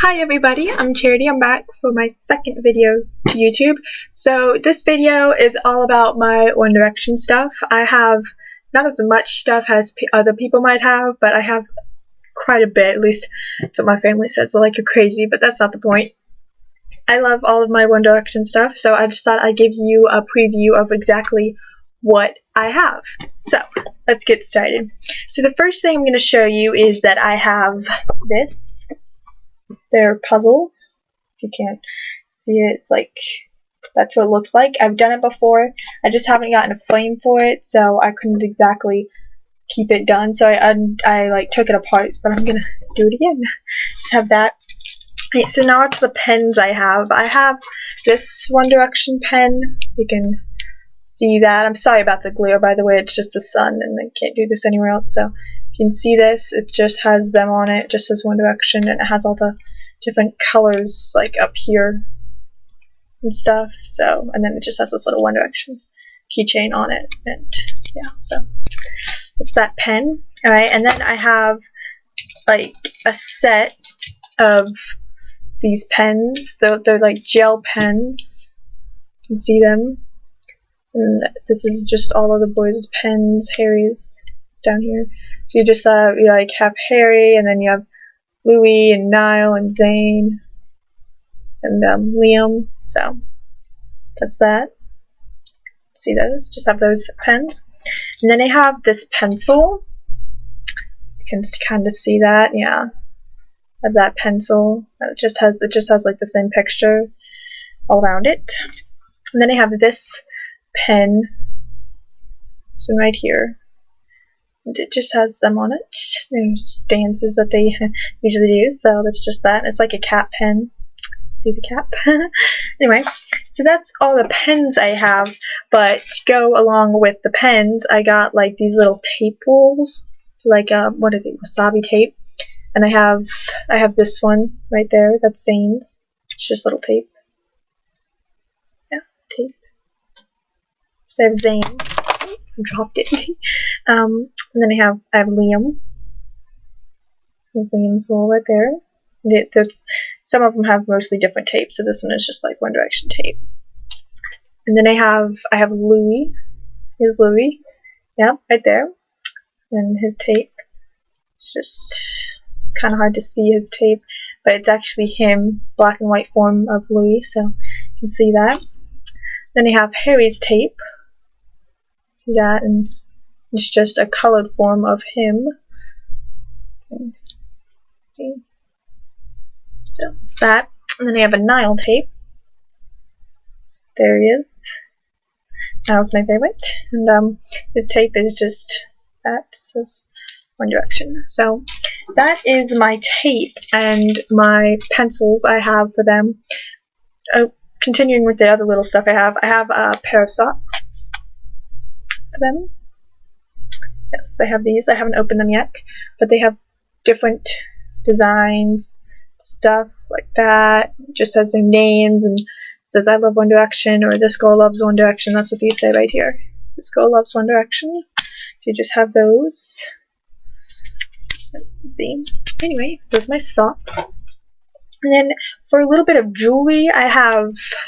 Hi everybody, I'm Charity. I'm back for my second video to YouTube. So this video is all about my One Direction stuff. I have not as much stuff as other people might have, but I have quite a bit, at least that's what my family says. So like you're crazy, but that's not the point. I love all of my One Direction stuff, so I just thought I'd give you a preview of exactly what I have. So let's get started. So the first thing I'm going to show you is that I have this. Their puzzle. If you can't see it, it's like that's what it looks like. I've done it before. I just haven't gotten a frame for it, so I couldn't exactly keep it done. So I like took it apart, but I'm gonna do it again. Just have that. Okay, so now to the pens I have. I have this One Direction pen. You can see that. I'm sorry about the glare, by the way. It's just the sun, and I can't do this anywhere else. So you can see this. It just has them on it. It just says One Direction, and it has all the different colors like up here and stuff. So, and then it just has this little One Direction keychain on it, and yeah. So it's that pen. All right, and then I have like a set of these pens. They're like gel pens. You can see them. And this is just all of the boys' pens. Harry's is down here. So you just you like have Harry, and then you have Louis and Niall and Zayn and Liam. So that's that. See those? Just have those pens. And then I have this pencil. You can kind of see that. Yeah, I have that pencil. It just has like the same picture all around it. And then I have this pen. So right here. And it just has them on it. There's stances that they usually use, so that's just that. It's like a cat pen. See the cap? Anyway, so that's all the pens I have, but to go along with the pens, I got like these little tape rolls, like what is it, wasabi tape, and I have this one right there, that's Zayn's. It's just little tape. Yeah, tape. So I have Zayn. I dropped it. And then I have Liam. There's Liam's wall right there. Some of them have mostly different tapes, so this one is just like One Direction tape. And then I have Louis. Here's Louis. Yeah, right there. And his tape. It's kind of hard to see his tape, but it's actually him, black and white form of Louis, so you can see that. Then I have Harry's tape. See that, and it's just a colored form of him. See? So it's that. And then I have a Niall tape. There he is. Niall's my favorite. And his tape is just that. It says One Direction. So that is my tape and my pencils I have for them. Continuing with the other little stuff I have a pair of socks for them. Yes, I have these. I haven't opened them yet, but they have different designs, stuff like that. It just has their names and says I love One Direction, or this girl loves One Direction. That's what these say right here. This girl loves One Direction. You just have those. Let's see. Anyway, those are my socks. And then for a little bit of jewelry, I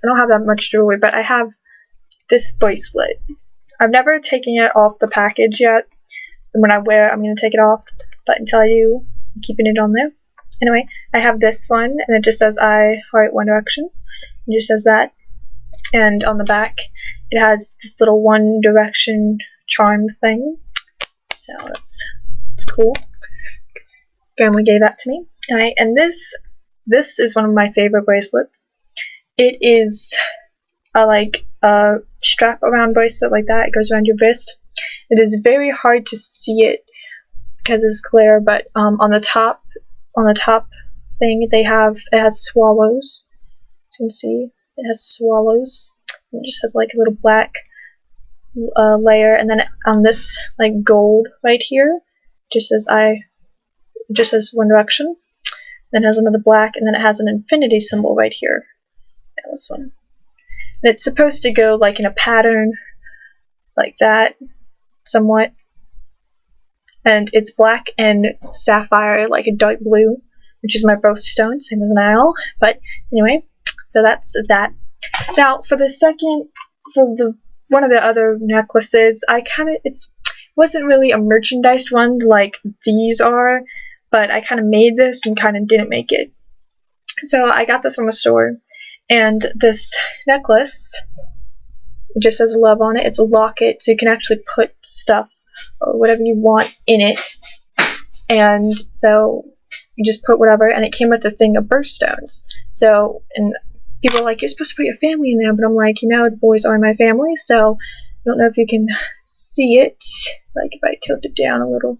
don't have that much jewelry, but I have this bracelet. I've never taken it off the package yet. And when I wear it, I'm going to take it off, but until I do, I'm keeping it on there. Anyway, I have this one, and it just says I heart One Direction. It just says that. And on the back, it has this little One Direction charm thing. So that's cool. Family gave that to me. Alright, and this is one of my favorite bracelets. It is like a strap around bracelet like that. It goes around your wrist. It is very hard to see it because it's glare, but on the top thing it has swallows. So you can see it has swallows. It just has like a little black layer, and then on this like gold right here, it just says One Direction. Then it has another black, and then it has an infinity symbol right here. Yeah, this one. And it's supposed to go like in a pattern like that, somewhat. And it's black and sapphire, like a dark blue. which is my birthstone, same as Niall. But anyway, so that's that. Now for the second, for the one of the other necklaces, it wasn't really a merchandised one like these are, but I kind of made this and kind of didn't make it. So I got this from a store, and this necklace, it just says love on it. It's a locket, so you can actually put stuff or whatever you want in it, and so you just put whatever, and it came with a thing of birthstones. So, and people are like, you're supposed to put your family in there, but I'm like, you know, the boys are my family, so I don't know if you can see it. Like if I tilt it down a little,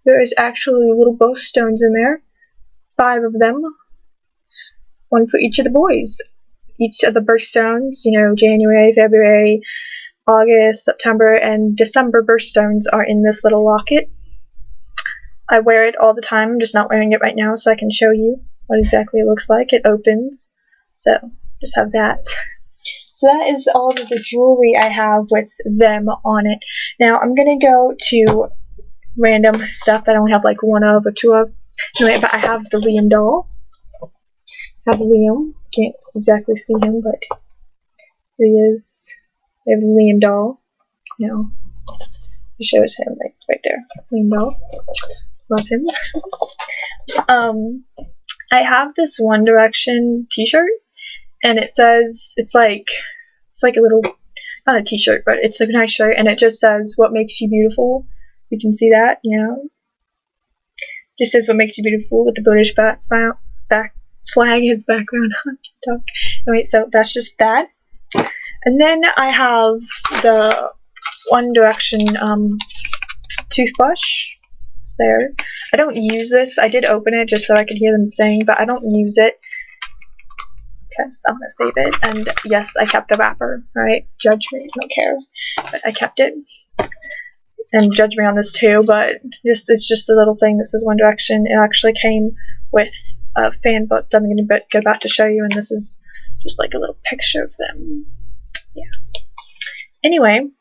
there is actually little birthstones in there, 5 of them, one for each of the boys. Each of the birthstones, you know, January, February, August, September, and December birthstones are in this little locket. I wear it all the time. I'm just not wearing it right now, so I can show you what exactly it looks like. It opens, so just have that. So that is all of the jewelry I have with them on it. Now I'm gonna go to random stuff that I only have like 1 of or 2 of. Anyway, but I have the Liam doll. I have Liam. Can't exactly see him, but here he is. I have the Liam doll. You know, it shows him right there. Liam doll. Love him. I have this One Direction t-shirt, and it says, it's like a little, not a t-shirt, but it's like a nice shirt, and it just says, what makes you beautiful. You can see that, you know. Just says what makes you beautiful with the British flag as background on TikTok. Anyway, so that's just that. And then I have the One Direction toothbrush. It's there. I don't use this. I did open it just so I could hear them sing, but I don't use it because I'm gonna save it. And yes, I kept the wrapper. Alright, judge me. I don't care. But I kept it. And judge me on this too, but it's just a little thing. This is One Direction. It actually came with a fan book that I'm going to get about to show you, and this is just like a little picture of them. Yeah. Anyway,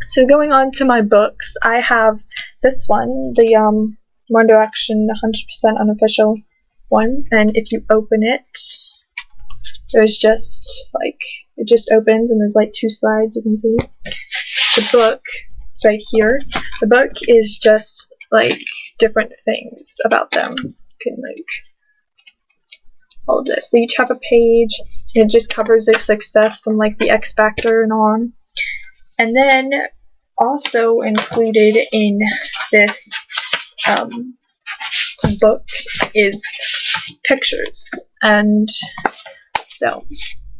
so going on to my books, I have this one, the One Direction 100% unofficial one, and if you open it, there's just like, it just opens and there's like 2 slides you can see. The book is right here. The book is just like different things about them. You can like all of this. They each have a page, and it just covers their success from like the X Factor and on. And then also included in this book is pictures, and so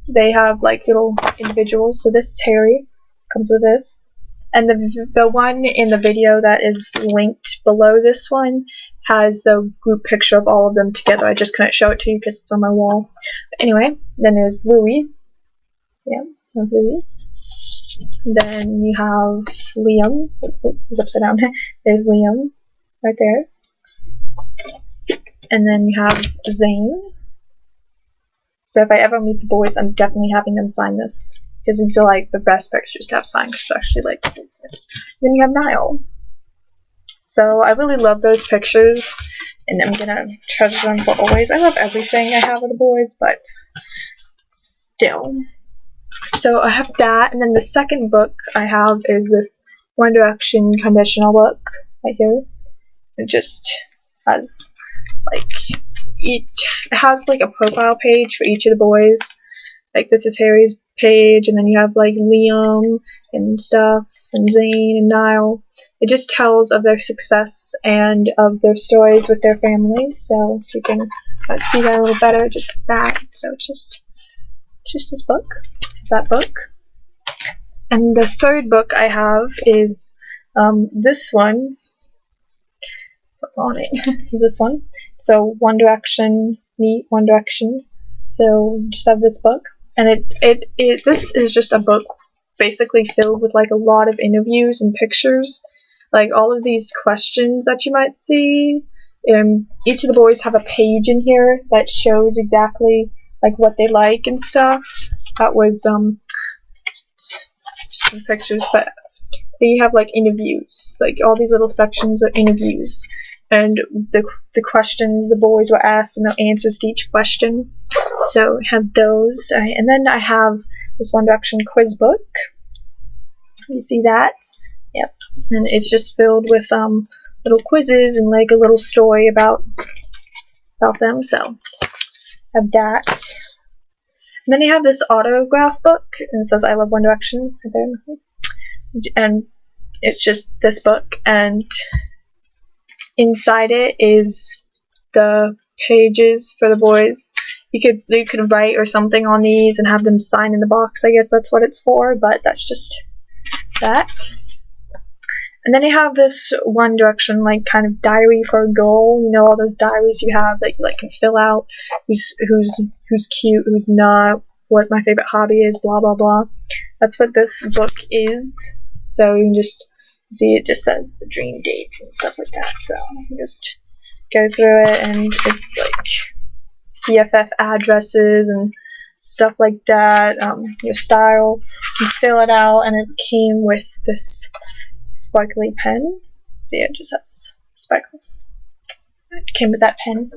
they have like little individuals. So this is Harry, comes with this, and the one in the video that is linked below this one has the group picture of all of them together. I just couldn't show it to you because it's on my wall. But anyway, then there's Louis. Yeah, Louis. Then you have Liam. He's upside down. There's Liam right there. And then you have Zayn. So if I ever meet the boys, I'm definitely having them sign this, because these are like the best pictures to have signed, especially like. Then you have Niall. So I really love those pictures, and I'm gonna treasure them for always. I love everything I have with the boys, but still. So I have that, and then the second book I have is this One Direction conditional book right here. It just has like it has like a profile page for each of the boys. Like this is Harry's page, and then you have like Liam and stuff, and Zayn and Niall. It just tells of their success and of their stories with their families. So if you can see that a little better, it just has that. So it's just this book, that book. And the third book I have is this one. Something on it is this one. So One Direction, Meet One Direction. So just have this book, and this is just a book basically filled with like a lot of interviews and pictures, like all of these questions that you might see. Each of the boys have a page in here that shows exactly like what they like and stuff. That was some pictures, but then you have like interviews, like all these little sections of interviews. and the questions the boys were asked and the answers to each question. So I have those. And then I have this One Direction quiz book. You see that? Yep. And it's just filled with little quizzes and like a little story about them. So I have that. And then you have this autograph book, and it says I love One Direction right there. And it's just this book, and inside it is the pages for the boys. You could write or something on these and have them sign in the box. I guess that's what it's for, but that's just that. And then you have this One Direction like kind of diary for a girl. You know, all those diaries you have that you like can fill out. Who's cute, who's not, what my favorite hobby is, blah blah blah. That's what this book is. So you can just see it just says the dream dates and stuff like that. So you can just go through it, and it's like BFF addresses and stuff like that. Your style, you can fill it out, and it came with this sparkly pen. So yeah, it just has sparkles. It came with that pen.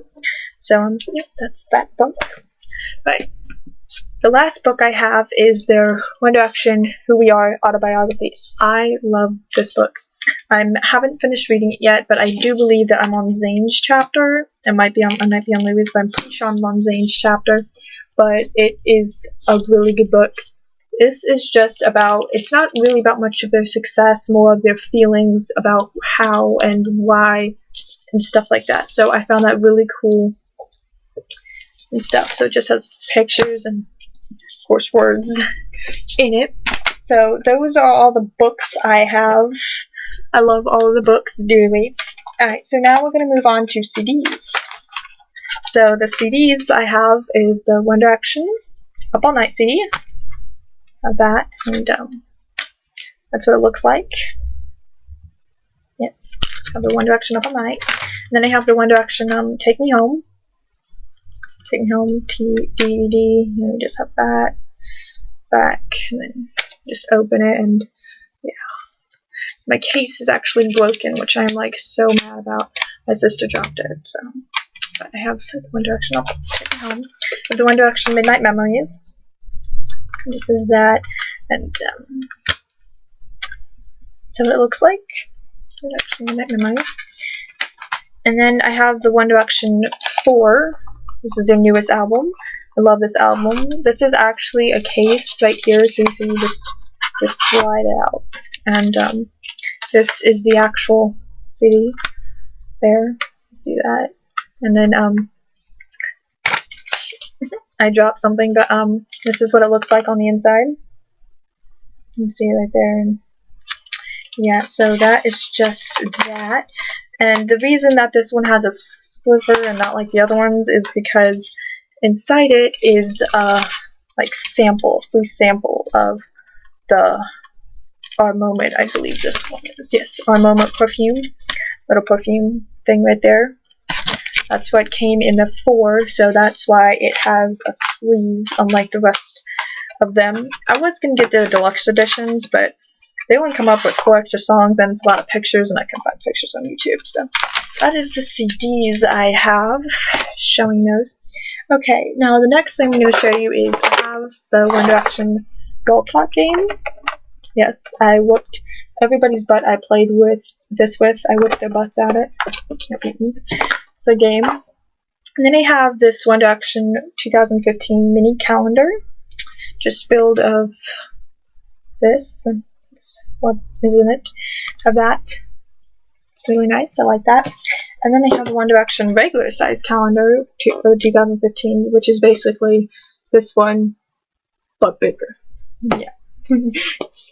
So yep, that's that book. Right. The last book I have is their One Direction Who We Are autobiography. I love this book. I haven't finished reading it yet, but I do believe that I'm on Zayn's chapter. I might be on Louis, but I'm pretty sure I'm on Zayn's chapter. But it is a really good book. This is just about, it's not really about much of their success, more of their feelings about how and why and stuff like that. So I found that really cool and stuff. So it just has pictures and, of course, words in it. So those are all the books I have. I love all of the books dearly. Alright, so now we're going to move on to CDs. So the CDs I have is the One Direction Up All Night CD. Of that, and that's what it looks like. Yep, I have the One Direction Up All Night. And then I have the One Direction Take Me Home. Take Me Home DVD. And you just have that back, and then just open it, and yeah. My case is actually broken, which I'm like so mad about. My sister dropped it, so. But I have the One Direction Up Take Me Home. I have the One Direction Midnight Memories. Just as that, and that's what it looks like. One Direction Midnight Memories. And then I have the One Direction 4. This is their newest album. I love this album. This is actually a case right here, so you just slide it out. And this is the actual CD. There, you see that. And then I dropped something, but this is what it looks like on the inside. You can see it right there. And yeah, so that is just that. And the reason that this one has a sliver and not like the other ones is because inside it is like free sample of the Our Moment, I believe this one is. Yes, Our Moment perfume. Little perfume thing right there. That's what came in the 4, so that's why it has a sleeve, unlike the rest of them. I was going to get the deluxe editions, but they only come up with 4 extra songs, and it's a lot of pictures, and I can find pictures on YouTube. So that is the CDs I have, showing those. Okay, now the next thing I'm going to show you is I have the One Direction Girl Talk game. Yes, I whooped everybody's butt I played with this with. I whipped their butts at it. Can't beat me. It's a game. And then I have this One Direction 2015 mini calendar, just filled of this, and it's what is in it. Have that. It's really nice. I like that. And then I have the One Direction regular size calendar for 2015, which is basically this one, but bigger. Yeah,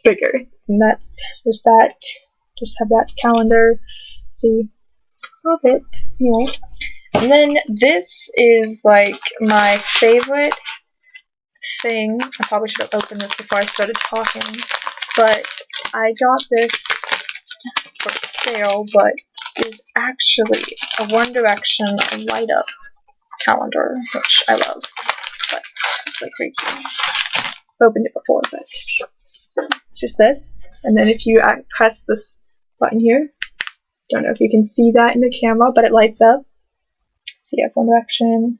bigger. And that's just that. Just have that calendar. See. Love it. Anyway, and then this is like my favorite thing. I probably should have opened this before I started talking, but I got this for sale, but is actually a One Direction light up calendar, which I love. But it's like right here. I've opened it before, but so just this, and then if you press this button here, Don't know if you can see that in the camera, but it lights up. So you have One Direction.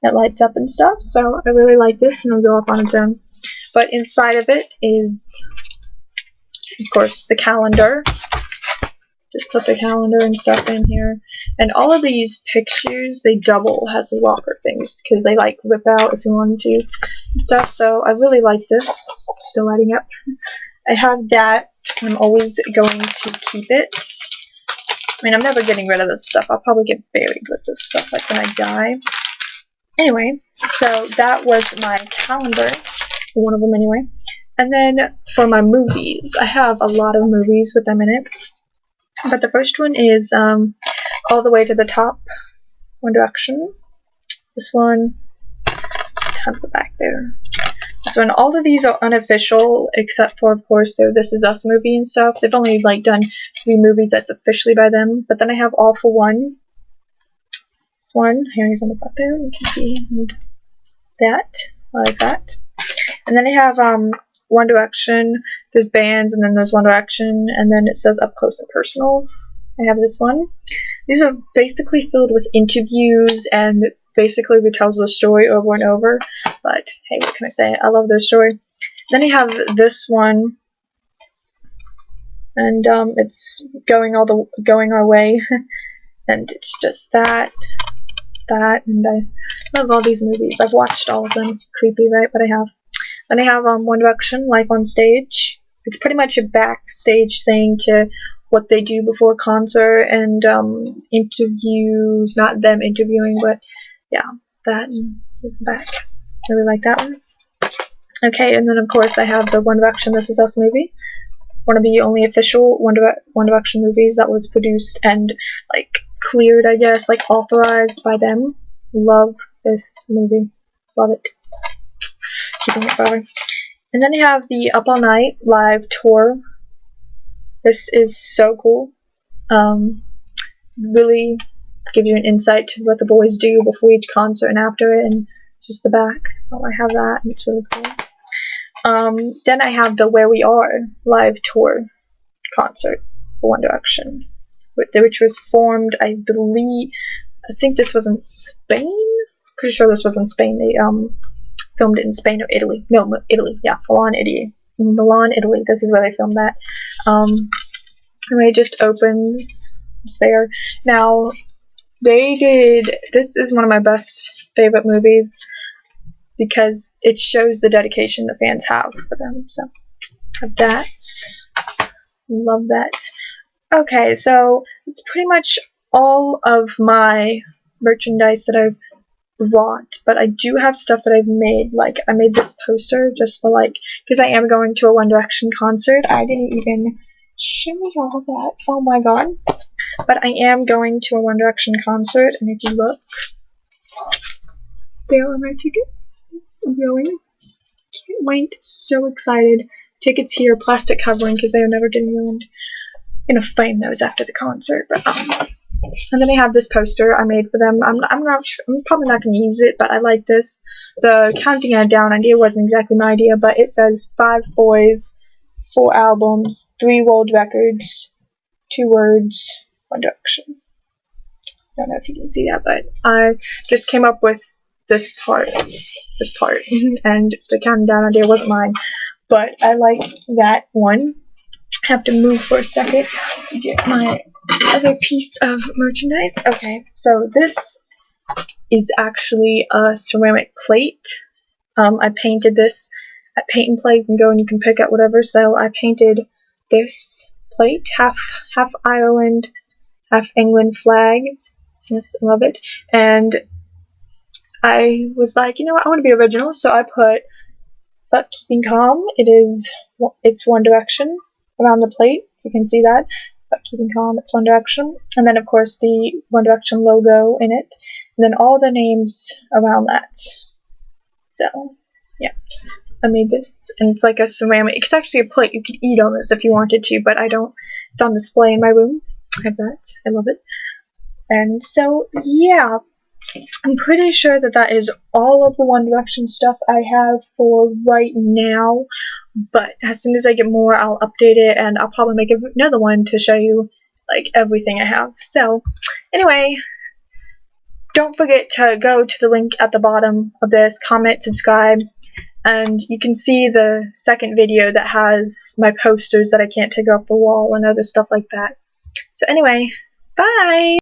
It lights up and stuff. So I really like this, and it'll go up on its own. But inside of it is, of course, the calendar. Just put the calendar and stuff in here. And all of these pictures, they double as locker things because they like rip out if you wanted to and stuff. So I really like this. Still lighting up. I have that. I'm always going to keep it. I mean, I'm never getting rid of this stuff. I'll probably get buried with this stuff like when I die. Anyway, so that was my calendar. One of them anyway. And then for my movies, I have a lot of movies with them in it. But the first one is All the Way to the Top, One Direction. This one, just tons the back there. This one, all of these are unofficial, except for, of course, their This Is Us movie and stuff. They've only like done 3 movies that's officially by them. But then I have All for One. This one, here he's on the butt there, you can see that. I like that. And then I have One Direction, there's bands, and then there's One Direction, and then it says Up Close and Personal. I have this one. These are basically filled with interviews and basically retells the story over and over. But hey, what can I say? I love their story. Then I have this one, and it's Going Our Way, and it's just that, and I love all these movies. I've watched all of them. Creepy, right? But I have. Then I have One Direction, Live on Stage. It's pretty much a backstage thing to what they do before a concert and interviews, not them interviewing, but yeah, that is the back. Really like that one. Okay, and then of course I have the One Direction This Is Us movie. One of the only official One Direction movies that was produced and like cleared, I guess, like authorized by them. Love this movie. Love it. Keeping it forever. And then you have the Up All Night live tour. This is so cool. Really gives you an insight to what the boys do before each concert and after it, and just the back. So I have that, and it's really cool. Then I have the Where We Are live tour concert for One Direction, which was formed, I think this was in Spain. Pretty sure this was in Spain. They filmed it in Spain or Italy. No, Italy. Yeah, Milan, Italy. Milan, Italy. This is where they filmed that. And it just opens. It's there. Now, they did. This is one of my best favorite movies because it shows the dedication the fans have for them. So, have that. Love that. Okay, so it's pretty much all of my merchandise that I've brought, but I do have stuff that I've made. Like, I made this poster just for, like, because I am going to a One Direction concert. I didn't even show you all that. Oh my god. But I am going to a One Direction concert, and if you look, there are my tickets. It's going. Can't wait. So excited. Tickets here, plastic covering, because they are never getting ruined. I'm gonna frame those after the concert, but and then I have this poster I made for them. I'm probably not gonna use it, but I like this. The counting it down idea wasn't exactly my idea, but it says 5 boys, 4 albums, 3 world records, 2 words, One Direction. Don't know if you can see that, but I just came up with this part, and the counting down idea wasn't mine, but I like that one. I have to move for a second to get my other piece of merchandise. Okay, so this is actually a ceramic plate. I painted this at Paint and Play. You can go and you can pick out whatever. So I painted this plate, half Ireland, half England flag. Yes, I love it. And I was like, you know what, I want to be original, so I put Fuck Keeping Calm. It's One Direction around the plate. You can see that. But Keeping Calm, it's One Direction. And then, of course, the One Direction logo in it. And then all the names around that. So, yeah. I made this. And it's like a ceramic. It's actually a plate. You could eat on this if you wanted to, but I don't. It's on display in my room. I have that. I love it. And so, yeah. I'm pretty sure that is all of the One Direction stuff I have for right now, but as soon as I get more, I'll update it, and I'll probably make another one to show you like everything I have. So anyway, don't forget to go to the link at the bottom of this, comment, subscribe, and you can see the second video that has my posters that I can't take off the wall and other stuff like that. So anyway, bye!